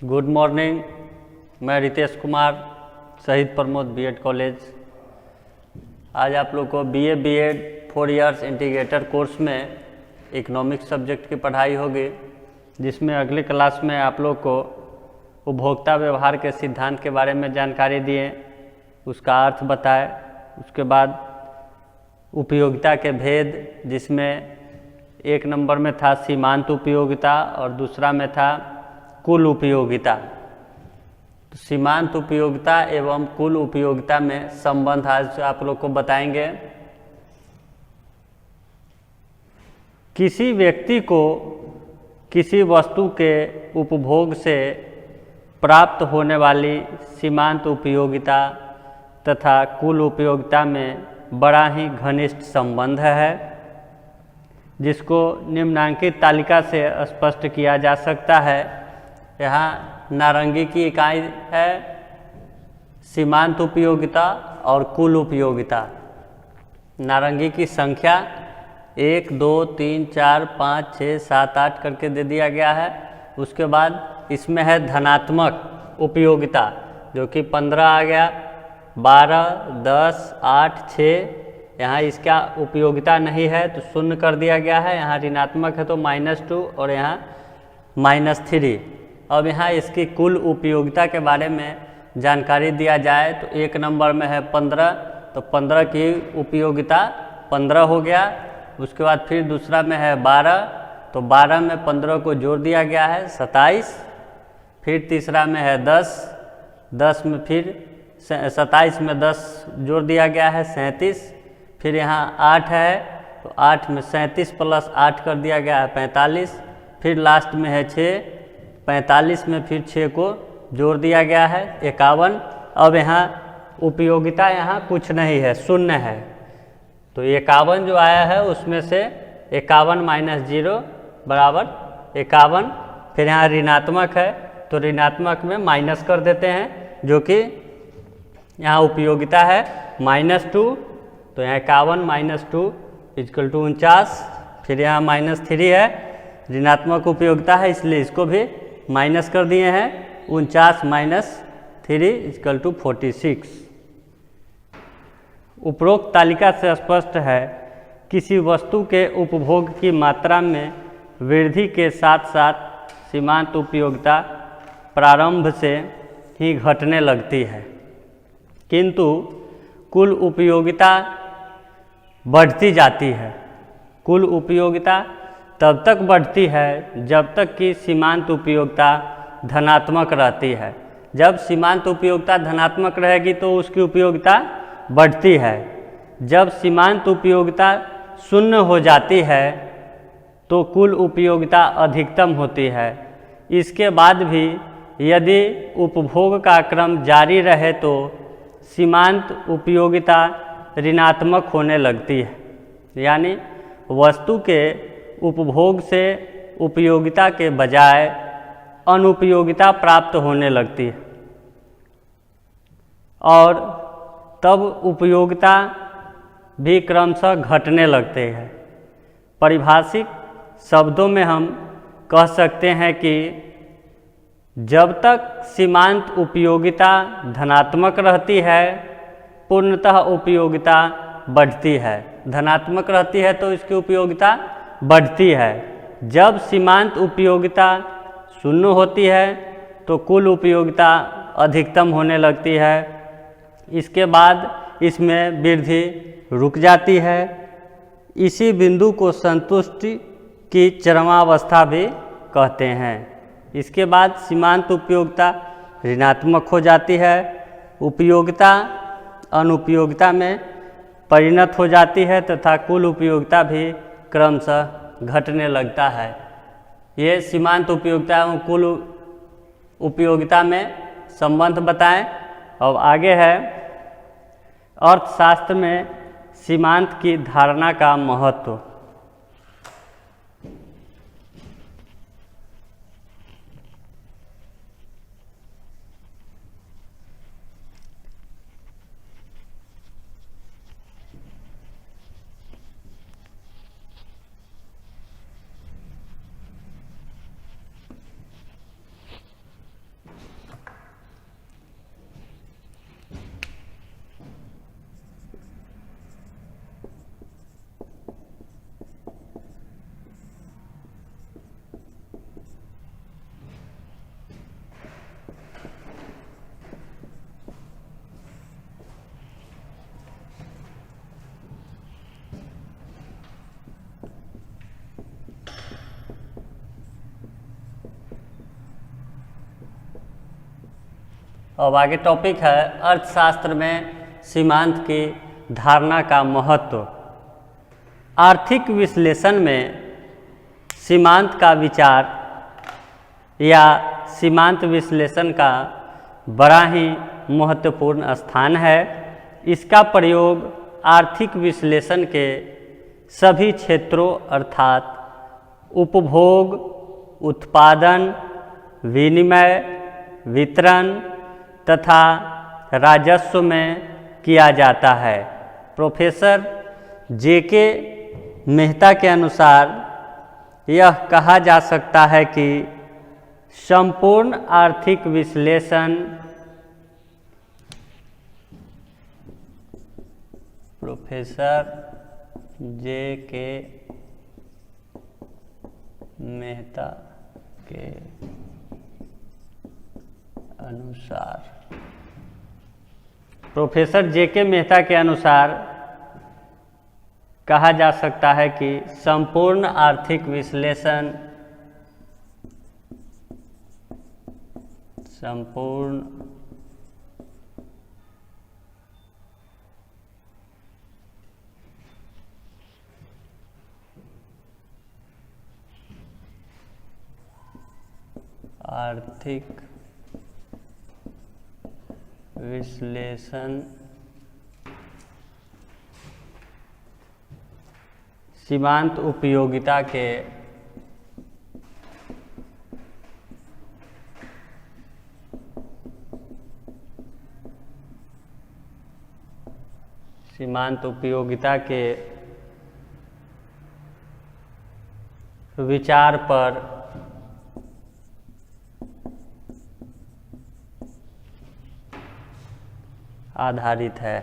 Good morning. मैं रितेश कुमार, शहीद Pramod BEd college. आज आप लोग को BA BEd 4 years integrated course में इकोनॉमिक्स सब्जेक्ट की पढ़ाई होगी, जिसमें अगली क्लास में आप लोग को उपभोक्ता व्यवहार के सिद्धांत के बारे में जानकारी दिए, उसका अर्थ बताए। उसके बाद उपयोगिता के भेद, जिसमें एक नंबर में था सीमांत उपयोगिता और दूसरा में था कुल उपयोगिता। तो सीमांत उपयोगिता एवं कुल उपयोगिता में संबंध आज आप लोग को बताएंगे। किसी व्यक्ति को किसी वस्तु के उपभोग से प्राप्त होने वाली सीमांत उपयोगिता तथा कुल उपयोगिता में बड़ा ही घनिष्ठ संबंध है, जिसको निम्नांकित तालिका से स्पष्ट किया जा सकता है। यहाँ नारंगी की इकाई है सीमांत उपयोगिता और कुल उपयोगिता। नारंगी की संख्या 1, 2, 3, 4, 5, 6, 7, 8 करके दे दिया गया है। उसके बाद इसमें है धनात्मक उपयोगिता, जो कि 15 आ गया, 12, 10, 8, 6। यहाँ इसका उपयोगिता नहीं है तो शून्य कर दिया गया है। यहाँ ऋणात्मक है तो -2 और यहाँ -3। अब यहाँ इसकी कुल उपयोगिता के बारे में जानकारी दिया जाए तो एक नंबर में है 15, तो 15 की उपयोगिता 15 हो गया। उसके बाद फिर दूसरा में है 12, तो 12 में 15 को जोड़ दिया गया है 27। फिर तीसरा में है 10, 10 में फिर 27 में 10 जोड़ दिया गया है 37। फिर यहाँ 8 है तो 8 में 37 + 8 कर दिया गया है 45। फिर लास्ट में है 6, 45 में फिर 6 को जोड़ दिया गया है 51। अब यहाँ उपयोगिता यहाँ कुछ नहीं है, शून्य है। तो 51 जो आया है उसमें से 51 - 0 = 51। फिर यहाँ ऋणात्मक है तो ऋणात्मक में माइनस कर देते हैं, जो कि यहाँ उपयोगिता है -2। तो यहाँ 51 - 2 = 49। फिर यहाँ -3 है, ऋणात्मक उपयोगिता है इसलिए इसको भी माइनस कर दिए हैं। 49 - 3 = 46। उपरोक्त तालिका से स्पष्ट है किसी वस्तु के उपभोग की मात्रा में वृद्धि के साथ साथ सीमांत उपयोगिता प्रारंभ से ही घटने लगती है, किंतु कुल उपयोगिता बढ़ती जाती है। कुल उपयोगिता तब तक बढ़ती है जब तक कि सीमांत उपयोगिता धनात्मक रहती है। जब सीमांत उपयोगिता धनात्मक रहेगी तो उसकी उपयोगिता बढ़ती है। जब सीमांत उपयोगिता शून्य हो जाती है तो कुल उपयोगिता अधिकतम होती है। इसके बाद भी यदि उपभोग का क्रम जारी रहे तो सीमांत उपयोगिता ऋणात्मक होने लगती है, यानी वस्तु के उपभोग से उपयोगिता के बजाय अनुपयोगिता प्राप्त होने लगती है और तब उपयोगिता भी क्रमशः घटने लगते हैं। पारिभाषिक शब्दों में हम कह सकते हैं कि जब तक सीमांत उपयोगिता धनात्मक रहती है, पूर्णतः उपयोगिता बढ़ती है। धनात्मक रहती है तो इसकी उपयोगिता बढ़ती है। जब सीमांत उपयोगिता शून्य होती है तो कुल उपयोगिता अधिकतम होने लगती है। इसके बाद इसमें वृद्धि रुक जाती है। इसी बिंदु को संतुष्टि की चरमावस्था भी कहते हैं। इसके बाद सीमांत उपयोगिता ऋणात्मक हो जाती है, उपयोगिता अनुपयोगिता में परिणत हो जाती है तथा कुल उपयोगिता भी क्रमशः घटने लगता है। ये सीमांत उपयोगिता और कुल उपयोगिता में संबंध बताएं। अब आगे है अर्थशास्त्र में सीमांत की धारणा का महत्व। अब आगे टॉपिक है अर्थशास्त्र में सीमांत की धारणा का महत्व। आर्थिक विश्लेषण में सीमांत का विचार या सीमांत विश्लेषण का बड़ा ही महत्वपूर्ण स्थान है। इसका प्रयोग आर्थिक विश्लेषण के सभी क्षेत्रों अर्थात उपभोग, उत्पादन, विनिमय, वितरण तथा राजस्व में किया जाता है। प्रोफेसर जेके मेहता के अनुसार यह कहा जा सकता है कि संपूर्ण आर्थिक विश्लेषण प्रोफेसर जेके मेहता के अनुसार कहा जा सकता है कि संपूर्ण आर्थिक विश्लेषण आर्थिक विश्लेषण सीमांत उपयोगिता के विचार पर आधारित है।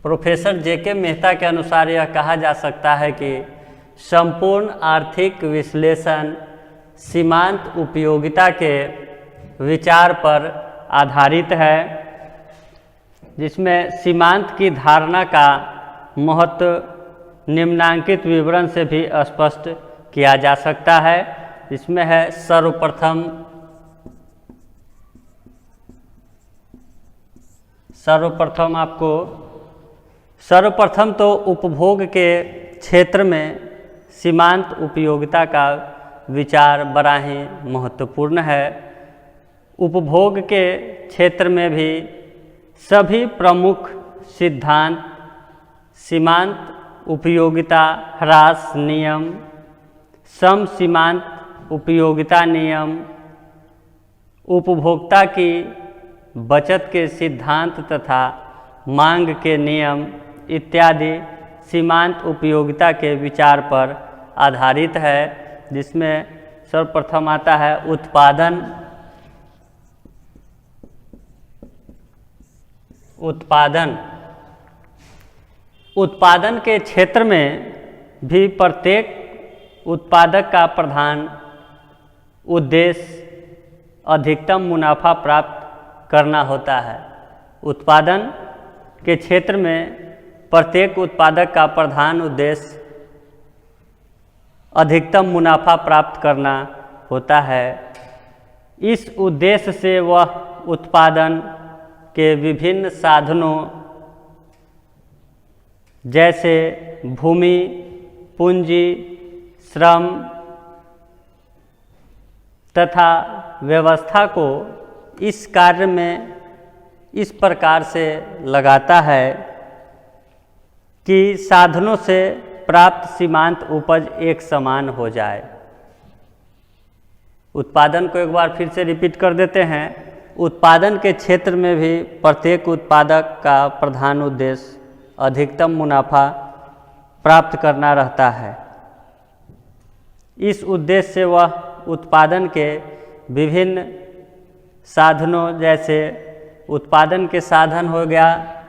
प्रोफेसर जेके मेहता के अनुसार यह कहा जा सकता है कि संपूर्ण आर्थिक विश्लेषण सीमांत उपयोगिता के विचार पर आधारित है, जिसमें सीमांत की धारणा का महत्व निम्नांकित विवरण से भी स्पष्ट किया जा सकता है। इसमें है सर्वप्रथम तो उपभोग के क्षेत्र में सीमांत उपयोगिता का विचार बड़ा ही महत्वपूर्ण है। उपभोग के क्षेत्र में भी सभी प्रमुख सिद्धांत सीमांत उपयोगिता ह्रास नियम, सम सीमांत उपयोगिता नियम, उपभोक्ता की बचत के सिद्धांत तथा मांग के नियम इत्यादि सीमांत उपयोगिता के विचार पर आधारित है, जिसमें सर्वप्रथम आता है उत्पादन के क्षेत्र में भी प्रत्येक उत्पादक का प्रधान उद्देश्य अधिकतम मुनाफा प्राप्त करना होता है। उत्पादन के क्षेत्र में प्रत्येक उत्पादक का प्रधान उद्देश्य अधिकतम मुनाफा प्राप्त करना होता है। इस उद्देश्य से वह उत्पादन के विभिन्न साधनों जैसे भूमि, पूंजी, श्रम तथा व्यवस्था को इस कार्य में इस प्रकार से लगाता है कि साधनों से प्राप्त सीमांत उपज एक समान हो जाए। उत्पादन को एक बार फिर से रिपीट कर देते हैं। उत्पादन के क्षेत्र में भी प्रत्येक उत्पादक का प्रधान उद्देश्य अधिकतम मुनाफा प्राप्त करना रहता है। इस उद्देश्य से वह उत्पादन के विभिन्न साधनों जैसे उत्पादन के साधन हो गया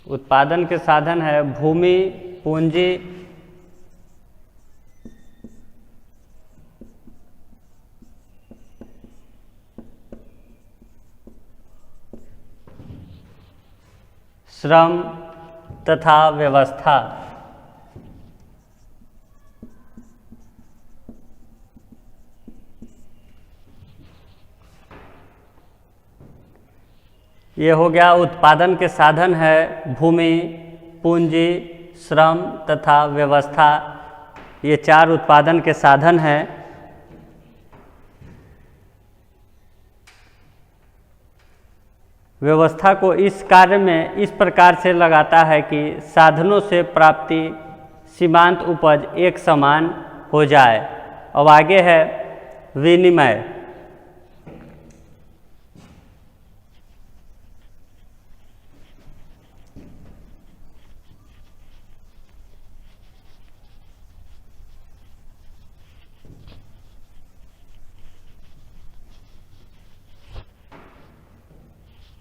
उत्पादन के साधन है भूमि, पूंजी, श्रम तथा व्यवस्था। ये हो गया उत्पादन के साधन है भूमि, पूंजी, श्रम तथा व्यवस्था। ये 4 उत्पादन के साधन हैं। व्यवस्था को इस कार्य में इस प्रकार से लगाता है कि साधनों से प्राप्ति सीमांत उपज एक समान हो जाए। अब आगे है विनिमय।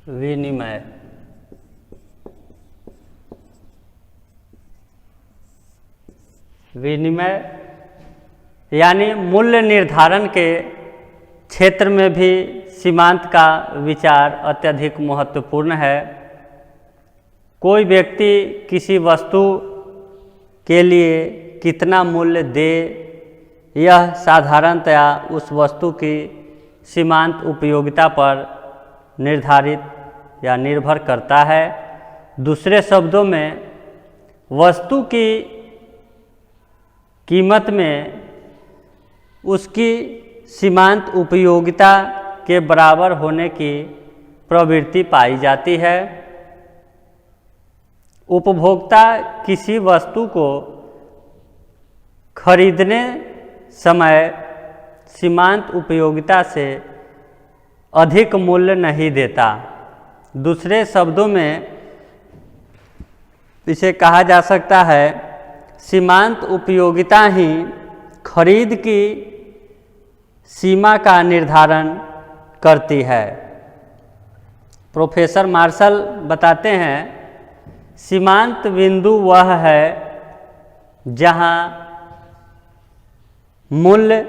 विनिमय विनिमय यानी मूल्य निर्धारण के क्षेत्र में भी सीमांत का विचार अत्यधिक महत्वपूर्ण है। कोई व्यक्ति किसी वस्तु के लिए कितना मूल्य दे, यह साधारणतया उस वस्तु की सीमांत उपयोगिता पर निर्धारित या निर्भर करता है। दूसरे शब्दों में, वस्तु की कीमत में उसकी सीमांत उपयोगिता के बराबर होने की प्रवृत्ति पाई जाती है। उपभोक्ता किसी वस्तु को खरीदने समय सीमांत उपयोगिता से अधिक मूल्य नहीं देता। दूसरे शब्दों में इसे कहा जा सकता है, सीमांत उपयोगिता ही खरीद की सीमा का निर्धारण करती है। प्रोफेसर मार्शल बताते हैं, सीमांत बिंदु वह है जहां मूल्य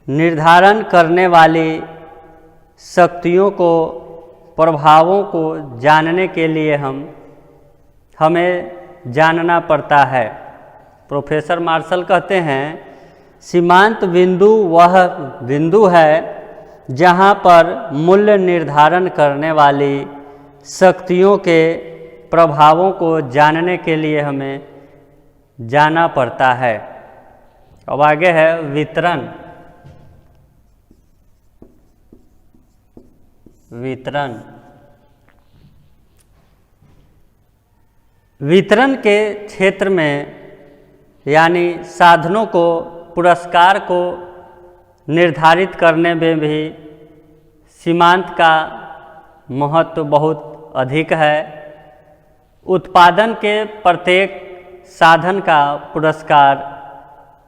निर्धारण करने वाली शक्तियों को, प्रभावों को जानने के लिए हमें जानना पड़ता है। प्रोफेसर मार्शल कहते हैं, सीमांत बिंदु वह बिंदु है जहां पर मूल्य निर्धारण करने वाली शक्तियों के प्रभावों को जानने के लिए हमें जाना पड़ता है। अब आगे है वितरण। वितरण के क्षेत्र में यानी साधनों को, पुरस्कार को निर्धारित करने में भी सीमांत का महत्व बहुत अधिक है। उत्पादन के प्रत्येक साधन का पुरस्कार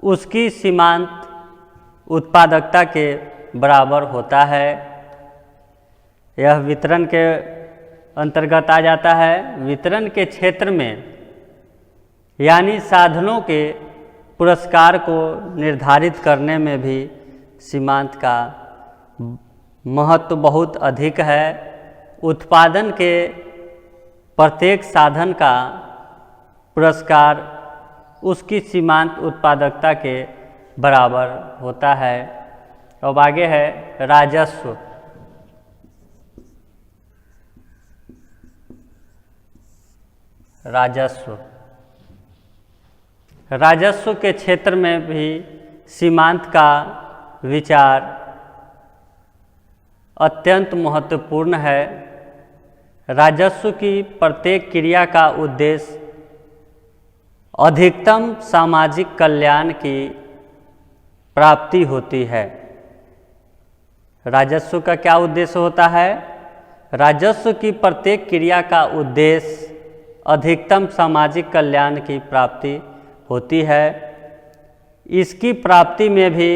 उसकी सीमांत उत्पादकता के बराबर होता है। यह वितरण के अंतर्गत आ जाता है। वितरण के क्षेत्र में यानी साधनों के पुरस्कार को निर्धारित करने में भी सीमांत का महत्व बहुत अधिक है। उत्पादन के प्रत्येक साधन का पुरस्कार उसकी सीमांत उत्पादकता के बराबर होता है। अब आगे है राजस्व। राजस्व के क्षेत्र में भी सीमांत का विचार अत्यंत महत्वपूर्ण है। राजस्व की प्रत्येक क्रिया का उद्देश्य अधिकतम सामाजिक कल्याण की प्राप्ति होती है। राजस्व का क्या उद्देश्य होता है? राजस्व की प्रत्येक क्रिया का उद्देश्य अधिकतम सामाजिक कल्याण की प्राप्ति होती है। इसकी प्राप्ति में भी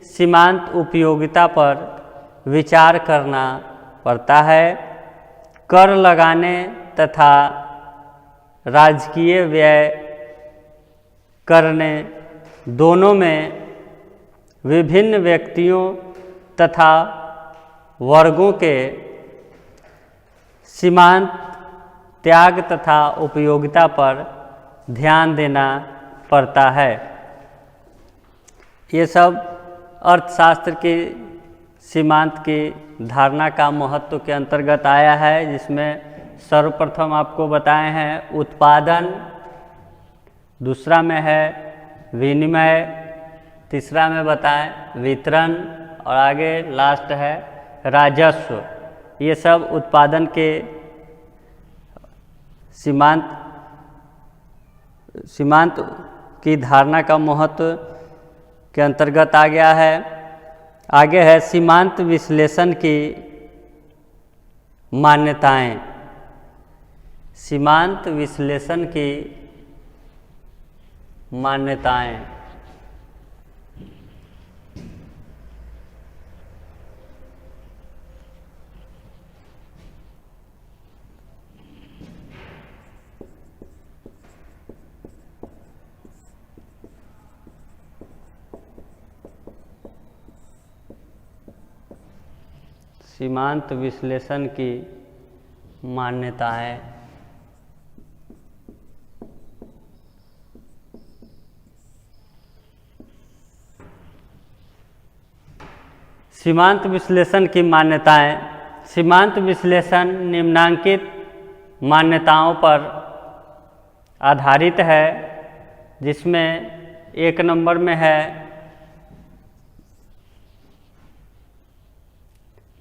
सीमांत उपयोगिता पर विचार करना पड़ता है। कर लगाने तथा राजकीय व्यय करने दोनों में विभिन्न व्यक्तियों तथा वर्गों के सीमांत त्याग तथा उपयोगिता पर ध्यान देना पड़ता है। ये सब अर्थशास्त्र की सीमांत की धारणा का महत्व के अंतर्गत आया है, जिसमें सर्वप्रथम आपको बताए हैं उत्पादन, दूसरा में है विनिमय, तीसरा में बताएं वितरण और आगे लास्ट है राजस्व। ये सब उत्पादन के सीमांत की धारणा का महत्व के अंतर्गत आ गया है। आगे है सीमांत विश्लेषण की मान्यताएं। सीमांत विश्लेषण की मान्यताएं। सीमांत विश्लेषण की मान्यताएं। सीमांत विश्लेषण की मान्यताएं। सीमांत विश्लेषण निम्नांकित मान्यताओं पर आधारित है, जिसमें एक नंबर में है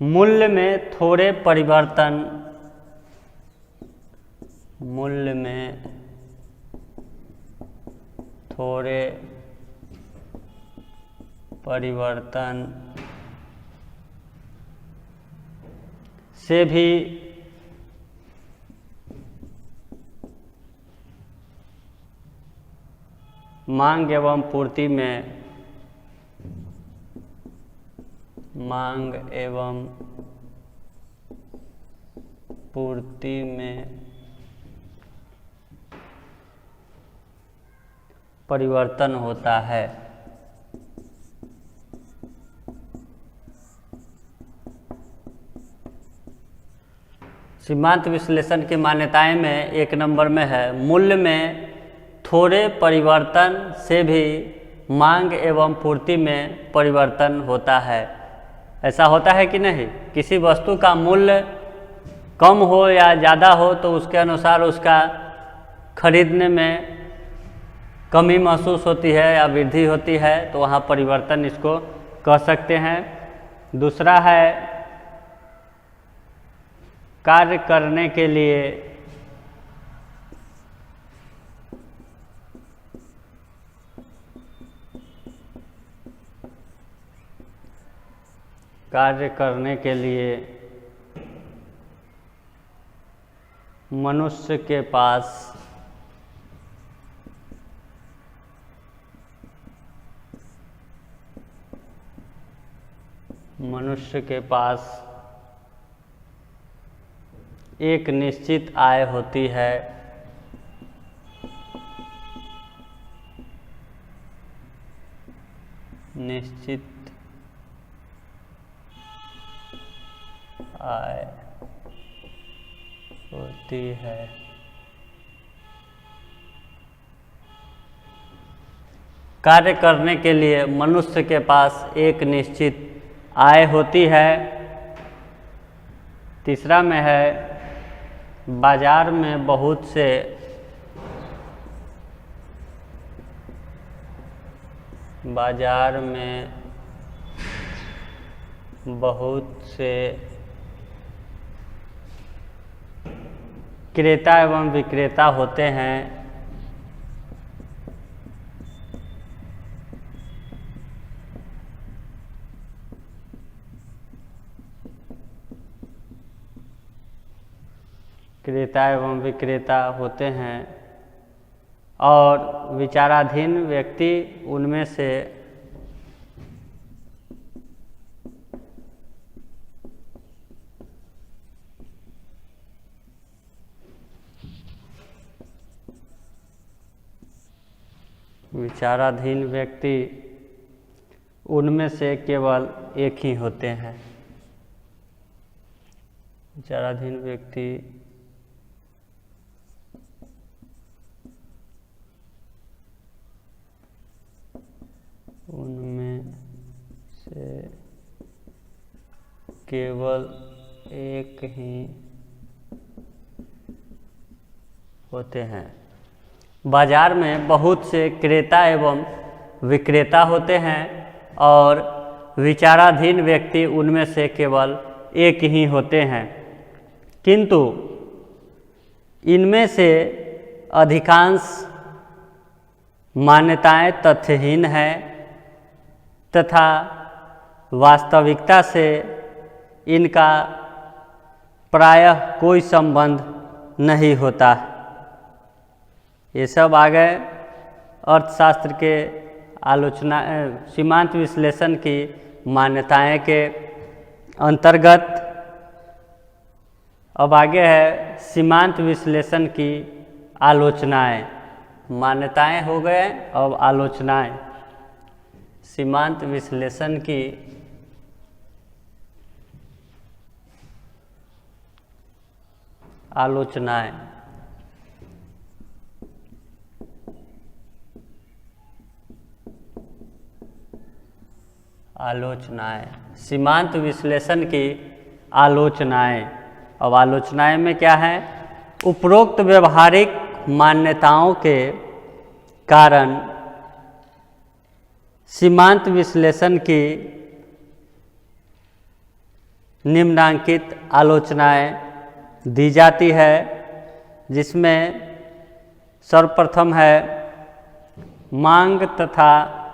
मूल्य में थोड़े परिवर्तन। मूल्य में थोड़े परिवर्तन से भी मांग एवं पूर्ति में परिवर्तन होता है। सीमांत विश्लेषण की मान्यताएं में एक नंबर में है मूल्य में थोड़े परिवर्तन से भी मांग एवं पूर्ति में परिवर्तन होता है। ऐसा होता है कि नहीं? किसी वस्तु का मूल्य कम हो या ज़्यादा हो तो उसके अनुसार उसका खरीदने में कमी महसूस होती है या वृद्धि होती है, तो वहाँ परिवर्तन इसको कह सकते हैं। दूसरा है कार्य करने के लिए मनुष्य के पास एक निश्चित आय होती है। निश्चित आय होती है। कार्य करने के लिए मनुष्य के पास एक निश्चित आय होती है। तीसरा में है बाजार में बहुत से क्रेता एवं विक्रेता होते हैं। क्रेता एवं विक्रेता होते हैं और विचाराधीन व्यक्ति उनमें से केवल एक ही होते हैं। विचाराधीन व्यक्ति उनमें से केवल एक ही होते हैं। बाजार में बहुत से क्रेता एवं विक्रेता होते हैं और विचाराधीन व्यक्ति उनमें से केवल एक ही होते हैं, किंतु इनमें से अधिकांश मान्यताएं तथ्यहीन हैं तथा वास्तविकता से इनका प्रायः कोई संबंध नहीं होता। ये सब आ गए अर्थशास्त्र के आलोचना सीमांत विश्लेषण की मान्यताएं के अंतर्गत। अब आगे है सीमांत विश्लेषण की आलोचनाएं। मान्यताएं हो गए, अब आलोचनाएं। सीमांत विश्लेषण की आलोचनाएं। सीमांत विश्लेषण की आलोचनाएं। अब आलोचनाएं में क्या है? उपरोक्त व्यवहारिक मान्यताओं के कारण सीमांत विश्लेषण की निम्नांकित आलोचनाएं दी जाती है, जिसमें सर्वप्रथम है मांग तथा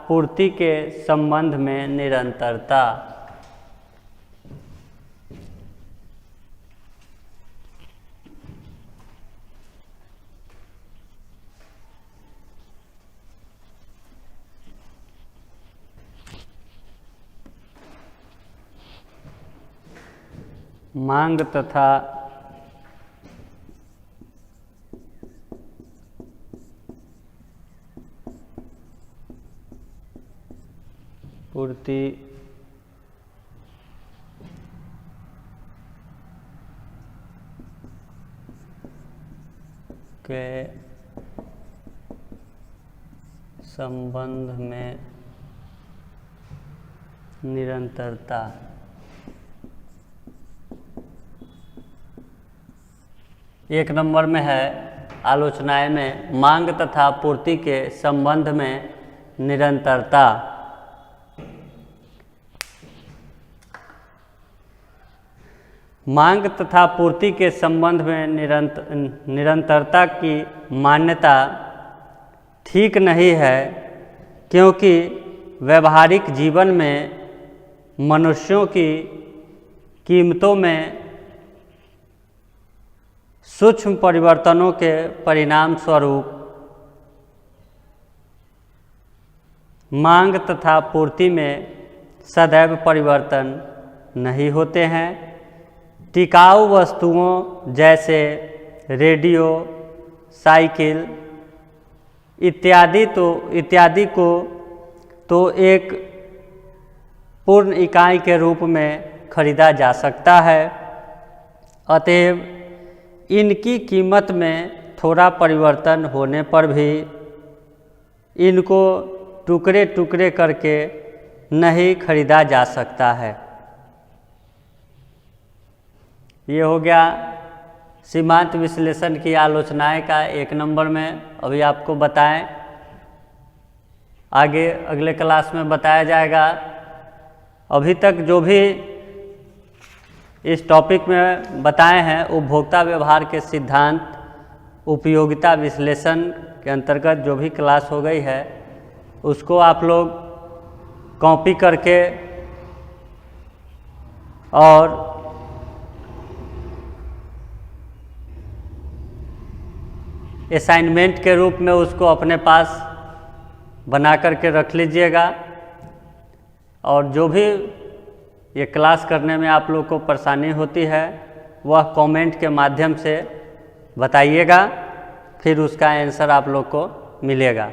पूर्ति के संबंध में निरंतरता। मांग तथा पूर्ति के संबंध में निरंतरता। एक नंबर में है आलोचनाएं में मांग तथा पूर्ति के संबंध में निरंतरता। मांग तथा पूर्ति के संबंध में निरंतरता की मान्यता ठीक नहीं है, क्योंकि व्यवहारिक जीवन में मनुष्यों की कीमतों में सूक्ष्म परिवर्तनों के परिणाम स्वरूप मांग तथा पूर्ति में सदैव परिवर्तन नहीं होते हैं। टिकाऊ वस्तुओं जैसे रेडियो, साइकिल इत्यादि को तो एक पूर्ण इकाई के रूप में खरीदा जा सकता है, अतएव इनकी कीमत में थोड़ा परिवर्तन होने पर भी इनको टुकड़े टुकड़े करके नहीं खरीदा जा सकता है। ये हो गया सीमांत विश्लेषण की आलोचनाएं का एक नंबर में अभी आपको बताएं। आगे अगले क्लास में बताया जाएगा। अभी तक जो भी इस टॉपिक में बताए हैं उपभोक्ता व्यवहार के सिद्धांत, उपयोगिता विश्लेषण के अंतर्गत जो भी क्लास हो गई है उसको आप लोग कॉपी करके और असाइनमेंट के रूप में उसको अपने पास बना करके रख लीजिएगा। और जो भी ये क्लास करने में आप लोग को परेशानी होती है वह कमेंट के माध्यम से बताइएगा, फिर उसका आंसर आप लोग को मिलेगा।